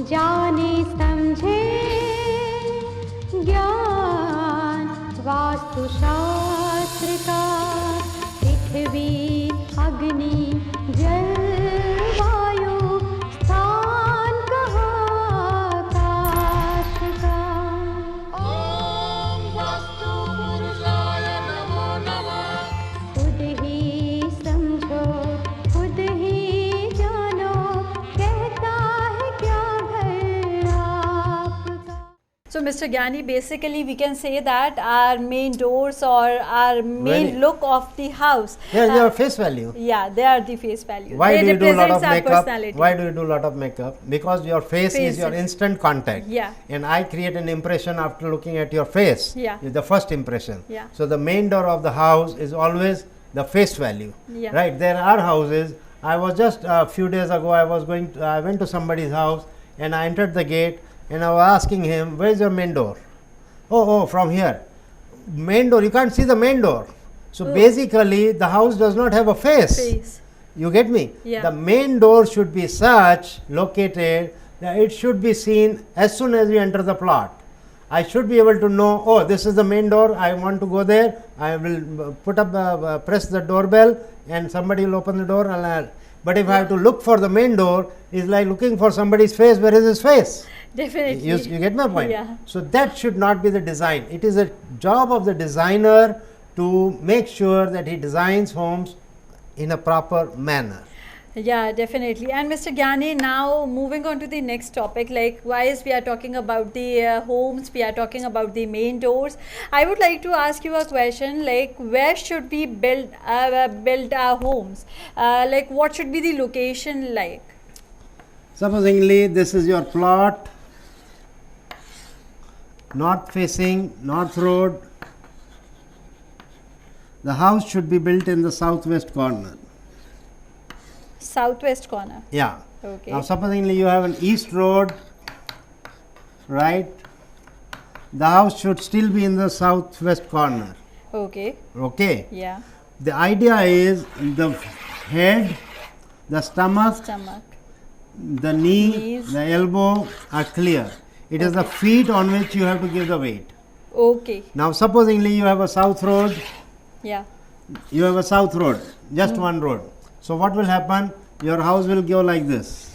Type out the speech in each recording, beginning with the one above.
जाने समझे ज्ञान वास्तु शास्त्र का, पृथ्वी अग्नि जल वायु स्थान कहाँ आकाश का। ओम वास्तु पुरुषाय नमो नमः। खुद ही समझो खुद ही जानो, कहता है क्या घर आपका। So, Mr. Gyani, basically we can say that our main doors or our main Very- look of the house, Here's your face value. yeah, they are the face value. Why they do you do a lot of represents our makeup? personality. Why do you do a lot of makeup? Because your face is your Face. instant contact. Yeah. And I create an impression after looking at your face. Yeah. Is the first impression. Yeah. So the main door of the house is always the face value. Yeah. Right. There are houses. I was just a few days ago. I went to somebody's house and I entered the gate and I was asking him, "Where is your main door?" Oh, from here. Main door. You can't see the main door. So basically, the house does not have a Face. You get me? Yeah. The main door should be such located that it should be seen as soon as you enter the plot. I should be able to know, oh, this is the main door, I want to go there, I will press the doorbell and somebody will open the door. But if I have to look for the main door, it's like looking for somebody's face. Where is his face? Definitely. You get my point? Yeah. So that should not be the design. It is a job of the designer to make sure that he designs homes in a proper manner. Yeah, definitely. And Mr. Gyani, now moving on to the next topic, like whilst we are talking about the homes, we are talking about the main doors. I would like to ask you a question, like where should we build our homes? Like what should be the location like? Supposingly, this is your plot, north facing, north road. The house should be built in the southwest corner. Southwest corner. Yeah. Okay. Now, supposingly you have an east road, right? The house should still be in the southwest corner. Okay. Okay. Yeah. The idea is the head, the stomach, the knee, Knees. the elbow are clear. It is the feet on which you have to give the weight. Okay. Now, supposingly you have a south road, Yeah. you have a south road, just one road. So, what will happen? Your house will go like this.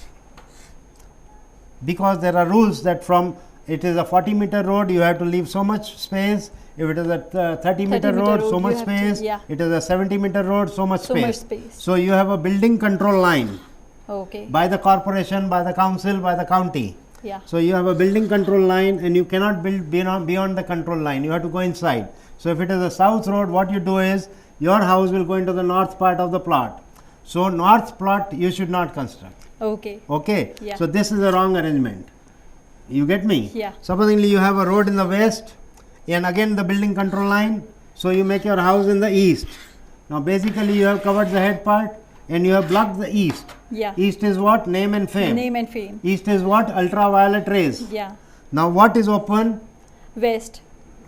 Because there are rules that from it is a 40-meter road, you have to leave so much space. If it is a 30-meter road, so much you have to- space. yeah. It is a 70-meter road, so much So space. much space. So, you have a building control line Okay. by the corporation, by the council, by the county. Yeah. So, you have a building control line and you cannot build beyond the control line. You have to go inside. So, if it is a south road, what you do is your house will go into the north part of the plot. So, north plot you should not construct. Okay. Okay. Yeah. So, this is a wrong arrangement. You get me? Yeah. Supposingly you have a road in the west and again the building control line. So, you make your house in the east. Now, basically you have covered the head part and you have blocked the east. Yeah. East is what? Name and fame. Name and fame. East is what? Ultraviolet rays. Yeah. Now, what is open? West.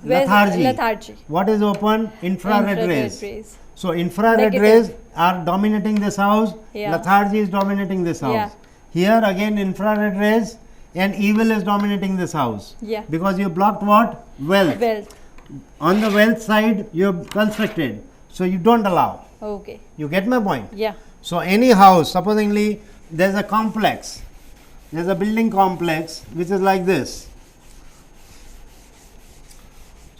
Lethargy. Lethargy. What is open? Infrared rays. rays. So, infrared Negative. rays are dominating this house, Yeah. lethargy is dominating this house. Yeah. Here again infrared rays and evil is dominating this house. Yeah. Because you blocked what? Wealth. Wealth. On the wealth side, you have constructed. So, you don't allow. Okay. You get my point? Yeah. So, any house, supposingly there is a complex, there is a building complex which is like this.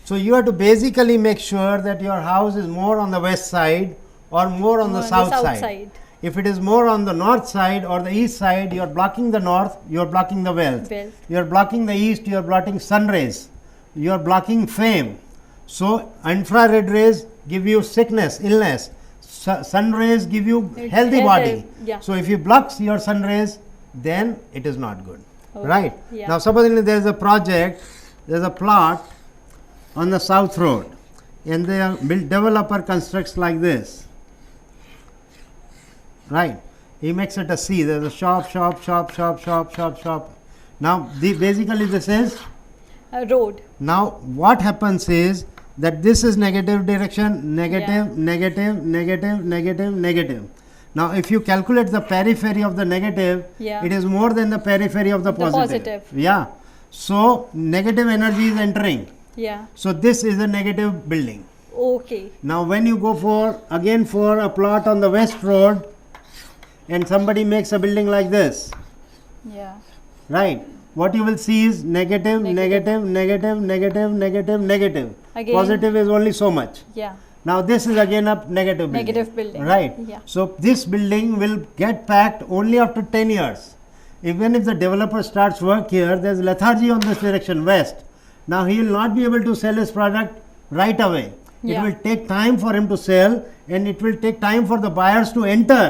So, you have to basically make sure that your house is more on the west side or more on the south side. If it is more on the north side or the east side, you are blocking the north, you are blocking the wealth. You are blocking the east, you are blocking sun rays, you are blocking fame. So, infrared rays give you sickness, illness. Sun rays give you healthy body. Yeah. So, if you block your sun rays, then it is not good. Okay. Right? Yeah. Now, supposingly there is a project, there is a plot on the south road and the developer constructs like this. Right? He makes it a C. There is a shop. Now, basically this is Road. now what happens is that this is negative direction, negative, Yeah. negative, negative, negative, negative. Now, if you calculate the periphery of the negative, Yeah. it is more than the periphery of the positive. Yeah. So, negative energy is entering. Yeah. So, this is a negative building. Okay. Now, when you go for again for a plot on the west road and somebody makes a building like this, Yeah. right? What you will see is negative, Negative. negative, negative, negative, negative, negative. Again. Positive is only so much. Yeah. Now, this is again a negative building. Negative building. Right. Yeah. So, this building will get packed only after 10 years. Even if the developer starts work here, there is lethargy on this direction, west. Now, he will not be able to sell his product right away. Yeah. It will take time for him to sell, and it will take time for the buyers to enter,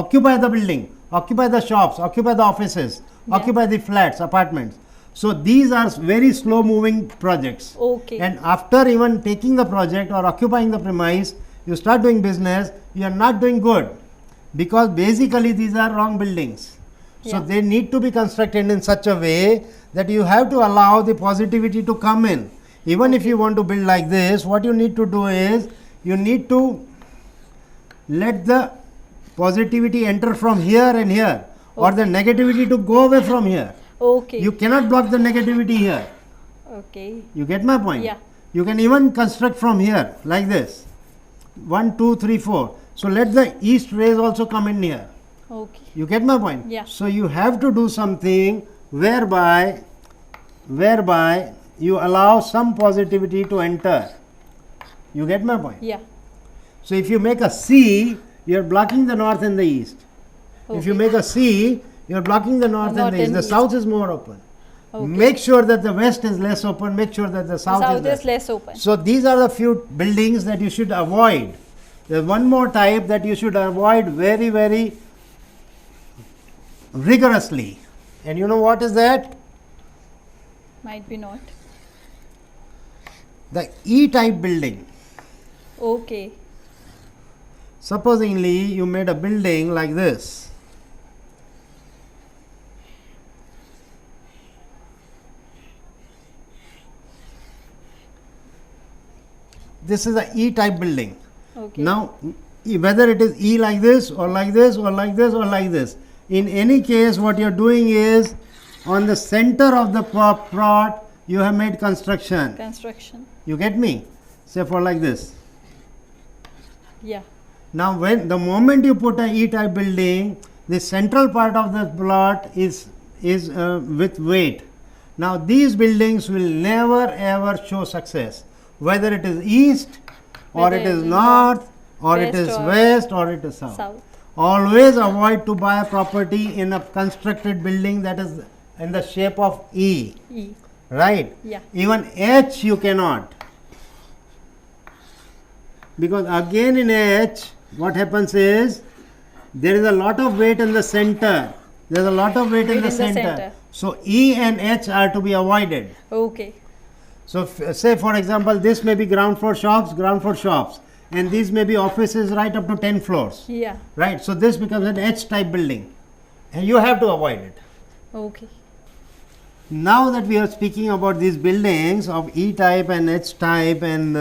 occupy the building, occupy the shops, occupy the offices, Yeah. occupy the flats, apartments. So, these are very slow moving projects. Okay. And after even taking the project or occupying the premise, you start doing business, you are not doing good, because basically these are wrong buildings. So, Yeah. they need to be constructed in such a way that you have to allow the positivity to come in. Even if you want to build like this, what you need to do is you need to let the positivity enter from here and here, or the negativity to go away from here. Okay. You cannot block the negativity here. Okay. You get my point? Yeah. You can even construct from here like this. 1, 2, 3, 4. So, let the east rays also come in here. Okay. You get my point? Yeah. So, you have to do something whereby you allow some positivity to enter. You get my point? Yeah. So, if you make a C, you are blocking the north and the east. If you Okay. make a C, you are blocking the north and the east. The east. south is more open. Okay. Make sure that the west is less open, make sure that the south, South is is less open. So, these are the few buildings that you should avoid. There is one more type that you should avoid very, very rigorously. And you know what is that? Might be not. The E type building. Okay. Supposingly, you made a building like this. This is a E type building. Okay. Now, whether it is E like this or like this or like this or like this, in any case, what you are doing is on the center of the plot, you have made construction. Construction. You get me? Say for like this. Yeah. Now, when the moment you put a E type building, the central part of the plot is with weight. Now, these buildings will never ever show success, whether it is east or Whether it is it is north or it west is or west or it is south. South. Always avoid to buy a property in a constructed building that is in the shape of E, E. right? Yeah. Even H you cannot, because again in H what happens is there is a lot of weight in the center. There is a lot of weight in the center. So E and H are to be avoided. Okay. So say for example, this may be ground floor shops, and these may be offices right up to 10 floors. Yeah. Right, so this becomes an H type building, and you have to avoid it. Okay. Now that we are speaking about these buildings of E type and H type and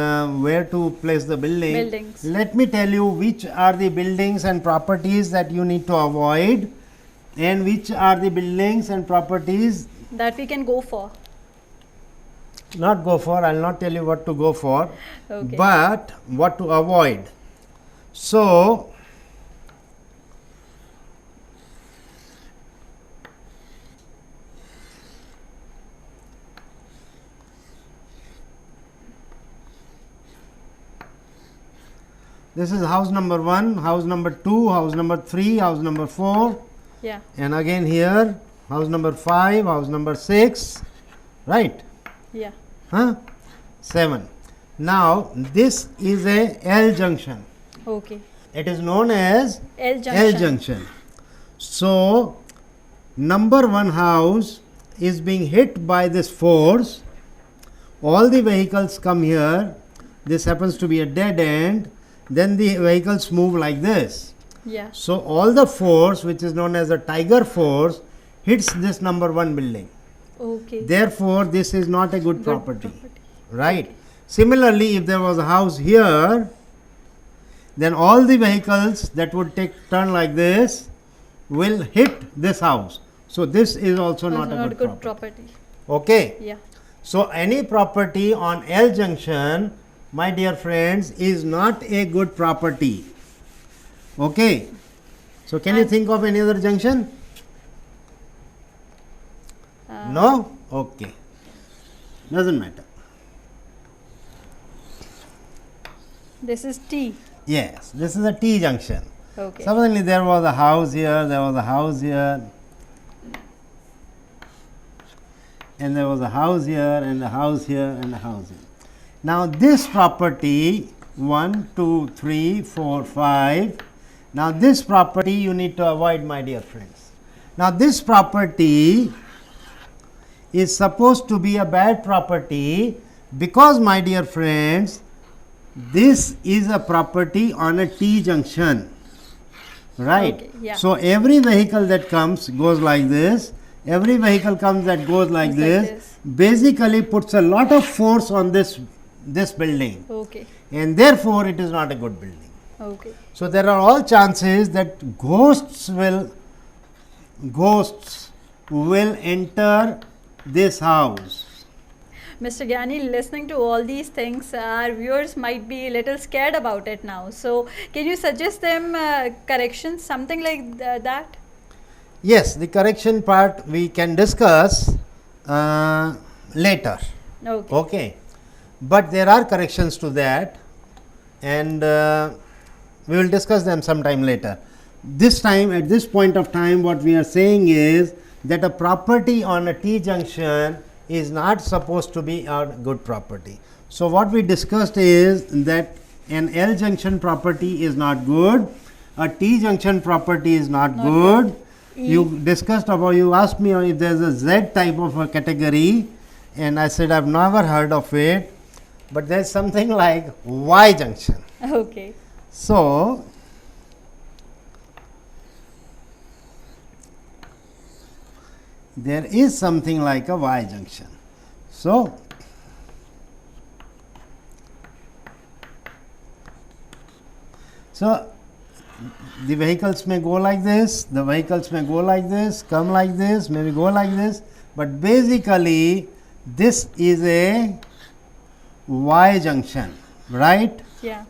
where to place the Buildings. let me tell you which are the buildings and properties that you need to avoid, and which are the buildings and properties That we can go for. not go for. I will not tell you what to go for, Okay. but what to avoid. So, this is house number 1, house number 2, house number 3, house number 4, Yeah. and again here house number 5, house number 6, right? Yeah. Huh? 7. Now, this is a L junction. Okay. It is known as L junction. L junction. So, number 1 house is being hit by this force. All the vehicles come here. This happens to be a dead end. Then the vehicles move like this. Yeah. So, all the force, which is known as the tiger force, hits this number 1 building. Okay. Therefore, this is not a good Good property. Right. Similarly, if there was a house here then all the vehicles that would take turn like this will hit this house. So this is also not a good property. Okay. Yeah. So any property on L junction, my dear friends, is not a good property. Okay. So can you think of any other junction? No? Okay. Doesn't matter. This is T. Yes, this is a T junction. Okay. Suddenly there was a house here, there was a house here, and there was a house here, and a house here, and a house here. Now this property 1, 2, 3, 4, 5. Now this property you need to avoid, my dear friends. Now this property is supposed to be a bad property because, my dear friends, this is a property on a T junction, right? Okay, yeah. So every vehicle that comes goes like this, every vehicle comes that goes like this, basically puts a lot of force on this building, Okay. and therefore it is not a good building. Okay. So there are all chances that ghosts will enter this house. Mr. Gyani, listening to all these things, our viewers might be a little scared about it now. So, can you suggest them corrections, something like that? Yes, the correction part we can discuss later. Okay. Okay, but there are corrections to that, and we will discuss them sometime later. This time, at this point of time, what we are saying is that a property on a T junction is not supposed to be a good property. So what we discussed is that an L junction property is not good, a T junction property is not good. You discussed about, you asked me if there is a Z type of a category, and I said I've never heard of it, but there is something like Y junction. Okay. So there is something like a Y junction. So the vehicles may go like this, the vehicles may go like this, come like this, maybe go like this, but basically this is a Y junction, right? Yeah.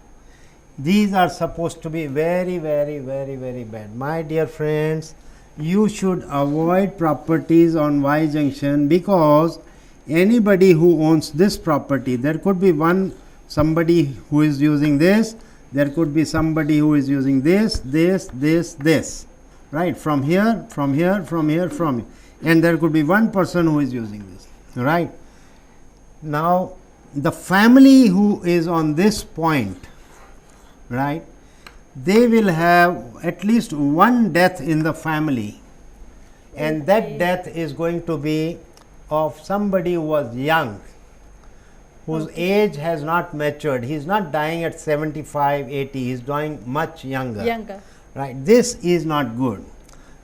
These are supposed to be very, very, very, very bad. My dear friends, you should avoid properties on Y junction, because anybody who owns this property, there could be somebody who is using this, there could be somebody who is using this, right? From here, from here, from here, from here. And there could be one person who is using this, right? Now, the family who is on this point, right, they will have at least one death in the family, and that death is going to be of somebody who was young, whose age has not matured. He is not dying at 75, 80, he is dying much younger. Right. This is not good.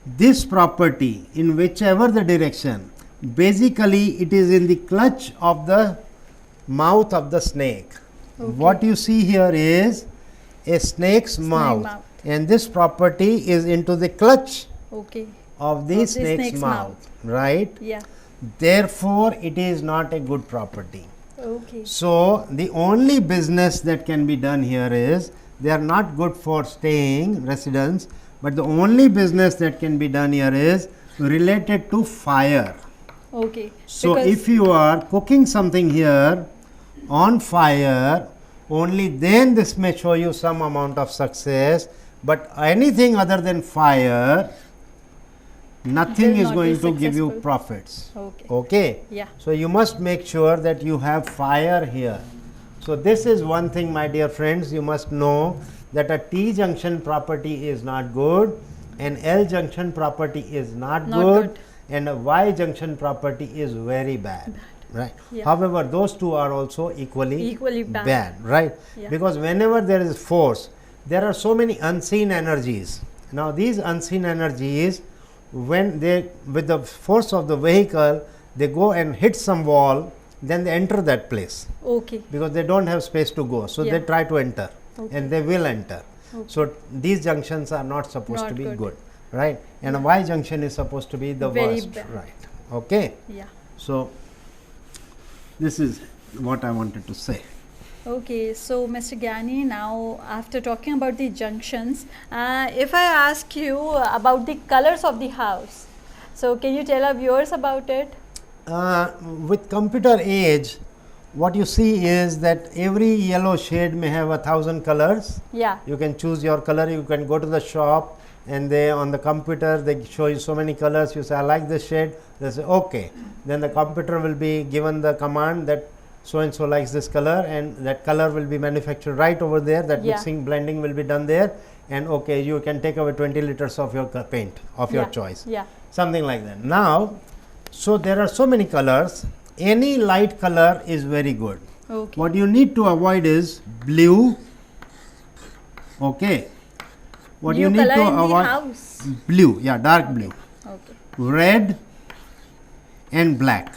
This property, in whichever the direction, basically it is in the clutch of the mouth of the snake. Okay. What you see here is a snake's mouth, and this property is into the clutch of the snake's mouth, right? Yeah. Therefore, it is not a good property. Okay. So the only business that can be done here is, they are not good for staying residents, but the only business that can be done here is related to fire. Okay. So if you are cooking something here on fire, only then this may show you some amount of success, but anything other than fire, nothing is going to give you profits. Okay. Yeah. So you must make sure that you have fire here. So this is one thing, my dear friends, you must know, that a T junction property is not good, an L junction property is not good, and a Y junction property is very bad. Right. Yeah. However, those two are also equally bad, right? Yeah. Because whenever there is force, there are so many unseen energies. Now these unseen energies, when they, with the force of the vehicle, they go and hit some wall, then they enter that place. Okay. Because they don't have space to go, so they try to enter. and they will enter. So these junctions are not supposed Not to be good. good, right? And a Y junction is supposed to be the Very worst, bad. right? Okay. Yeah. So this is what I wanted to say. Okay, so Mr. Gyani, now after talking about the junctions, if I ask you about the colors of the house, so can you tell our viewers about it? With computer age, what you see is that every yellow shade may have 1,000 colors. Yeah. You can choose your color. You can go to the shop, and they on the computer they show you so many colors. You say, I like this shade. They say okay. Then the computer will be given the command that so and so likes this color, and that color will be manufactured right over there. That Yeah. mixing blending will be done there, and okay, you can take away 20 liters of your paint of your Yeah. choice. Yeah. Something like that. Now, so there are so many colors. Any light color is very good. Okay. What you need to avoid is blue. Okay. What Blue you need color to in the avoid house. blue, yeah, dark blue, Okay. red, and black.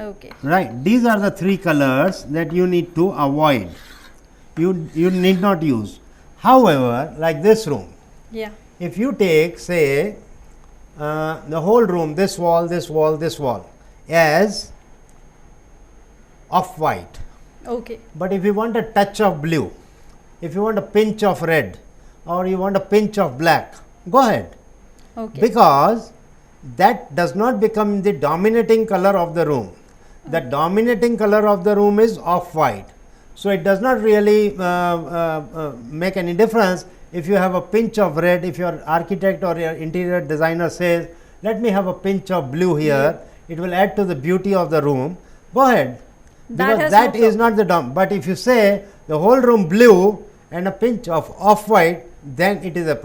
Okay. Right. These are the three colors that you need to avoid. You need not use. However, like this room, Yeah. if you take say the whole room, this wall, this wall, this wall, as off white. Okay. But if you want a touch of blue, if you want a pinch of red, or you want a pinch of black, go ahead, Okay. because that does not become the dominating color of the room. The dominating color of the room is off white. So it does not really make any difference if you have a pinch of red. If your architect or your interior designer says, let me have a pinch of blue here, it will add to the beauty of the room. Go ahead, That because has that no is not the dom. But if you say the whole room blue and a pinch of off white, then it is a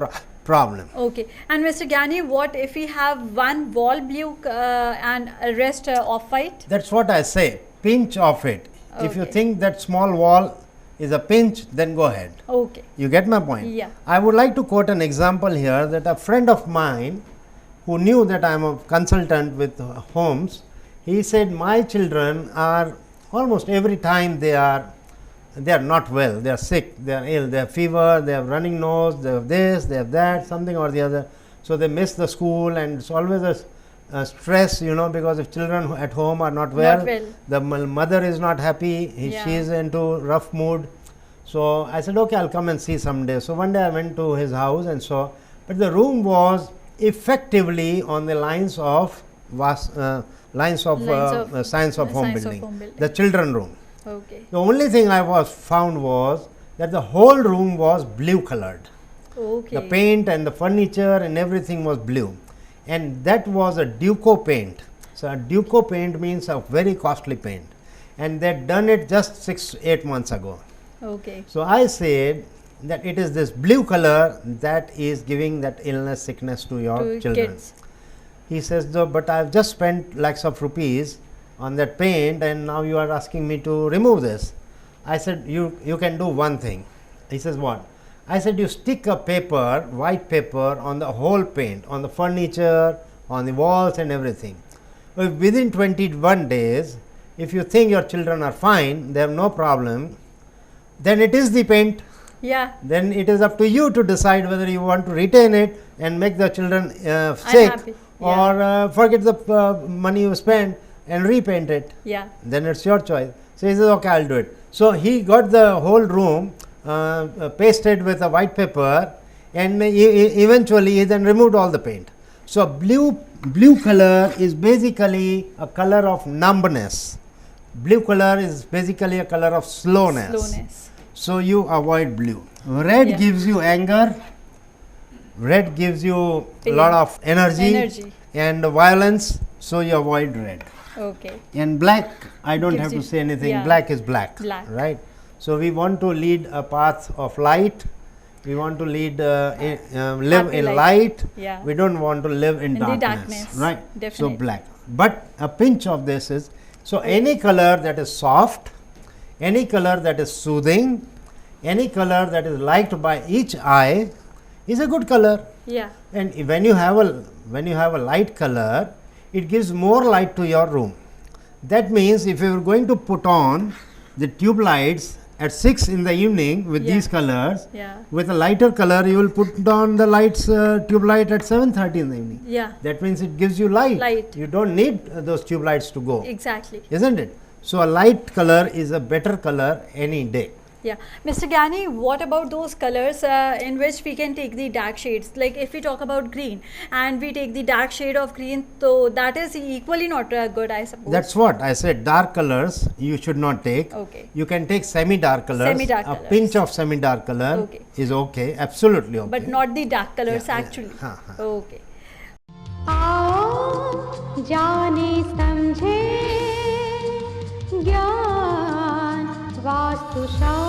problem. Okay. And Mr. Gyani, what if we have one wall blue and rest off white? That's what I say, pinch of it. If you Okay. think that small wall is a pinch, then go ahead. Okay. You get my point? Yeah. I would like to quote an example here that a friend of mine who knew that I am a consultant with homes, he said my children are almost every time they are not well, they are sick, they are ill, they have fever, they have running nose, they have this, they have that, something or the other. So they miss the school, and it's always a stress, you know, because if children at home are not well, the mother is not happy, Yeah. she is into rough mood. So I said, okay, I'll come and see someday. So one day I went to his house and saw, but the room was effectively on the lines of science of home building, the children room. Okay. The only thing I found was that the whole room was blue colored. Okay. The paint and the furniture and everything was blue, and that was a Duco paint. So a Duco paint means a very costly paint, and they had done it just 6-8 months ago. Okay. So I said that it is this blue color that is giving that illness, sickness to your To children. kids. He says, though, but I have just spent lakhs of rupees on that paint, and now you are asking me to remove this. I said, you can do one thing. He says, what? I said, you stick a paper, white paper, on the whole paint, on the furniture, on the walls and everything. Within 21 days, if you think your children are fine, they have no problem, then it is the paint. Yeah. Then it is up to you to decide whether you want to retain it and make the children sick, Unhappy. or forget the money you spent and repaint it. Yeah. Then it's your choice. So he says, okay, I'll do it. So he got the whole room pasted with a white paper, and eventually he then removed all the paint. So blue color is basically a color of numbness. Blue color is basically a color of slowness. So you avoid blue. Red Yeah. gives you anger. Red gives you a Pain. lot of energy Energy. and violence. So you avoid red. Okay. And black, I don't Gives have to you- say anything. yeah. Black is black, Black. right? So we want to lead a path of light. We want to lead live Happy in life. light. Yeah. We don't want to live in In the darkness, darkness, right? So definitely. black. But a pinch of this is, so any color that is soft, any color that is soothing, any color that is liked by each eye is a good color. Yeah. And when you have a light color, it gives more light to your room. That means if you are going to put on the tube lights at 6 in the evening with Yeah. these colors. Yeah. With a lighter color, you will put on the lights, tube light at 7:30 in the evening. Yeah. That means it gives you light. Light. You don't need those tube lights to go, Exactly. isn't it? So, a light color is a better color any day. Yeah, Mr. Gyani, what about those colors in which we can take the dark shades? Like if we talk about green and we take the dark shade of green, so that is equally not good, I suppose. That's what I said. Dark colors you should not take. Okay. You can take semi-dark colors. Semi-dark A colors. pinch of semi-dark color Okay. is okay. Absolutely okay. But not the dark colors Yeah, yeah. actually. हाँ, हाँ. Okay. आओ जाने समझे ज्ञान वास्तु शास्त्र